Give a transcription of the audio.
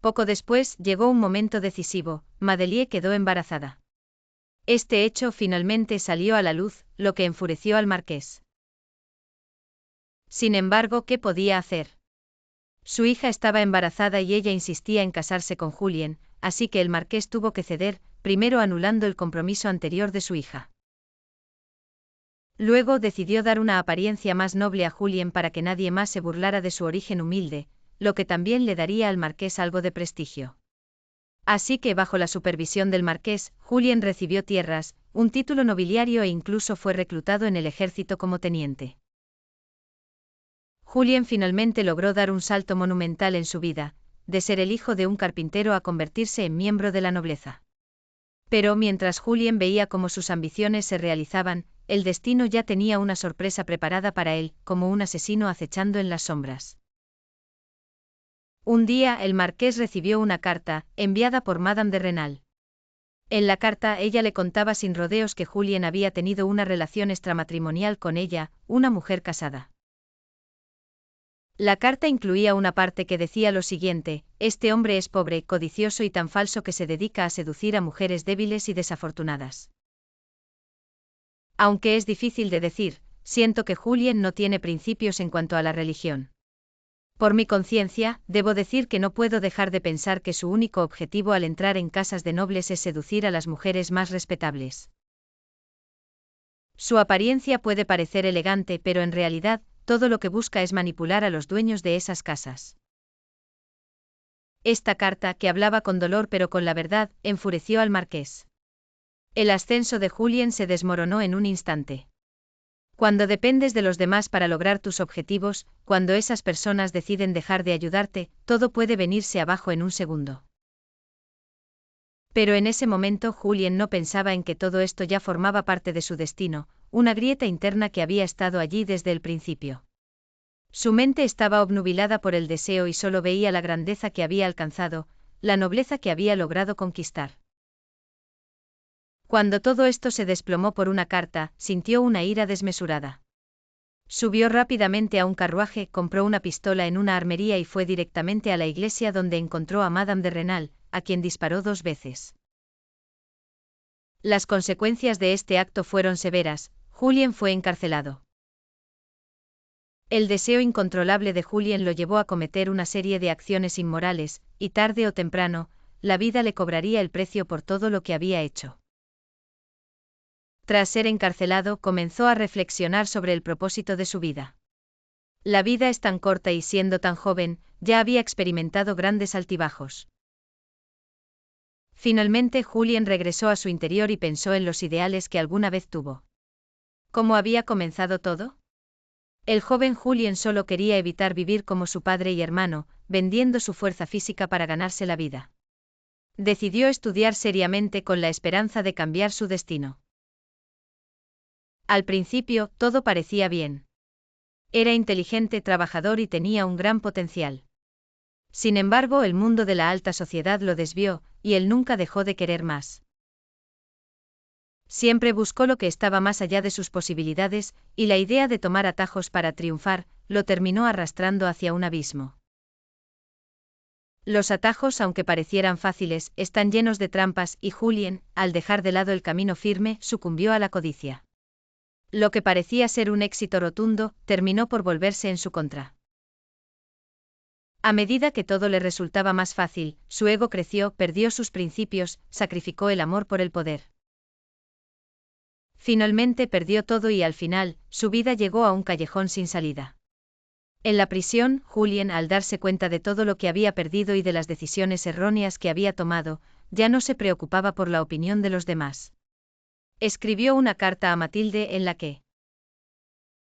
Poco después llegó un momento decisivo, Madeline quedó embarazada. Este hecho finalmente salió a la luz, lo que enfureció al marqués. Sin embargo, ¿qué podía hacer? Su hija estaba embarazada y ella insistía en casarse con Julien, así que el marqués tuvo que ceder, primero anulando el compromiso anterior de su hija. Luego decidió dar una apariencia más noble a Julien para que nadie más se burlara de su origen humilde, lo que también le daría al marqués algo de prestigio. Así que bajo la supervisión del marqués, Julien recibió tierras, un título nobiliario e incluso fue reclutado en el ejército como teniente. Julien finalmente logró dar un salto monumental en su vida, de ser el hijo de un carpintero a convertirse en miembro de la nobleza. Pero mientras Julien veía cómo sus ambiciones se realizaban, el destino ya tenía una sorpresa preparada para él, como un asesino acechando en las sombras. Un día el marqués recibió una carta, enviada por Madame de Renal. En la carta ella le contaba sin rodeos que Julien había tenido una relación extramatrimonial con ella, una mujer casada. La carta incluía una parte que decía lo siguiente: este hombre es pobre, codicioso y tan falso que se dedica a seducir a mujeres débiles y desafortunadas. Aunque es difícil de decir, siento que Julien no tiene principios en cuanto a la religión. Por mi conciencia, debo decir que no puedo dejar de pensar que su único objetivo al entrar en casas de nobles es seducir a las mujeres más respetables. Su apariencia puede parecer elegante, pero en realidad, todo lo que busca es manipular a los dueños de esas casas. Esta carta, que hablaba con dolor pero con la verdad, enfureció al marqués. El ascenso de Julien se desmoronó en un instante. Cuando dependes de los demás para lograr tus objetivos, cuando esas personas deciden dejar de ayudarte, todo puede venirse abajo en un segundo. Pero en ese momento Julien no pensaba en que todo esto ya formaba parte de su destino, una grieta interna que había estado allí desde el principio. Su mente estaba obnubilada por el deseo y solo veía la grandeza que había alcanzado, la nobleza que había logrado conquistar. Cuando todo esto se desplomó por una carta, sintió una ira desmesurada. Subió rápidamente a un carruaje, compró una pistola en una armería y fue directamente a la iglesia donde encontró a Madame de Renal, a quien disparó 2 veces. Las consecuencias de este acto fueron severas, Julien fue encarcelado. El deseo incontrolable de Julien lo llevó a cometer una serie de acciones inmorales, y tarde o temprano, la vida le cobraría el precio por todo lo que había hecho. Tras ser encarcelado, comenzó a reflexionar sobre el propósito de su vida. La vida es tan corta y siendo tan joven, ya había experimentado grandes altibajos. Finalmente Julien regresó a su interior y pensó en los ideales que alguna vez tuvo. ¿Cómo había comenzado todo? El joven Julien solo quería evitar vivir como su padre y hermano, vendiendo su fuerza física para ganarse la vida. Decidió estudiar seriamente con la esperanza de cambiar su destino. Al principio, todo parecía bien. Era inteligente, trabajador y tenía un gran potencial. Sin embargo, el mundo de la alta sociedad lo desvió, y él nunca dejó de querer más. Siempre buscó lo que estaba más allá de sus posibilidades, y la idea de tomar atajos para triunfar, lo terminó arrastrando hacia un abismo. Los atajos, aunque parecieran fáciles, están llenos de trampas, y Julien, al dejar de lado el camino firme, sucumbió a la codicia. Lo que parecía ser un éxito rotundo, terminó por volverse en su contra. A medida que todo le resultaba más fácil, su ego creció, perdió sus principios, sacrificó el amor por el poder. Finalmente perdió todo y al final, su vida llegó a un callejón sin salida. En la prisión, Julien, al darse cuenta de todo lo que había perdido y de las decisiones erróneas que había tomado, ya no se preocupaba por la opinión de los demás. Escribió una carta a Mathilde en la que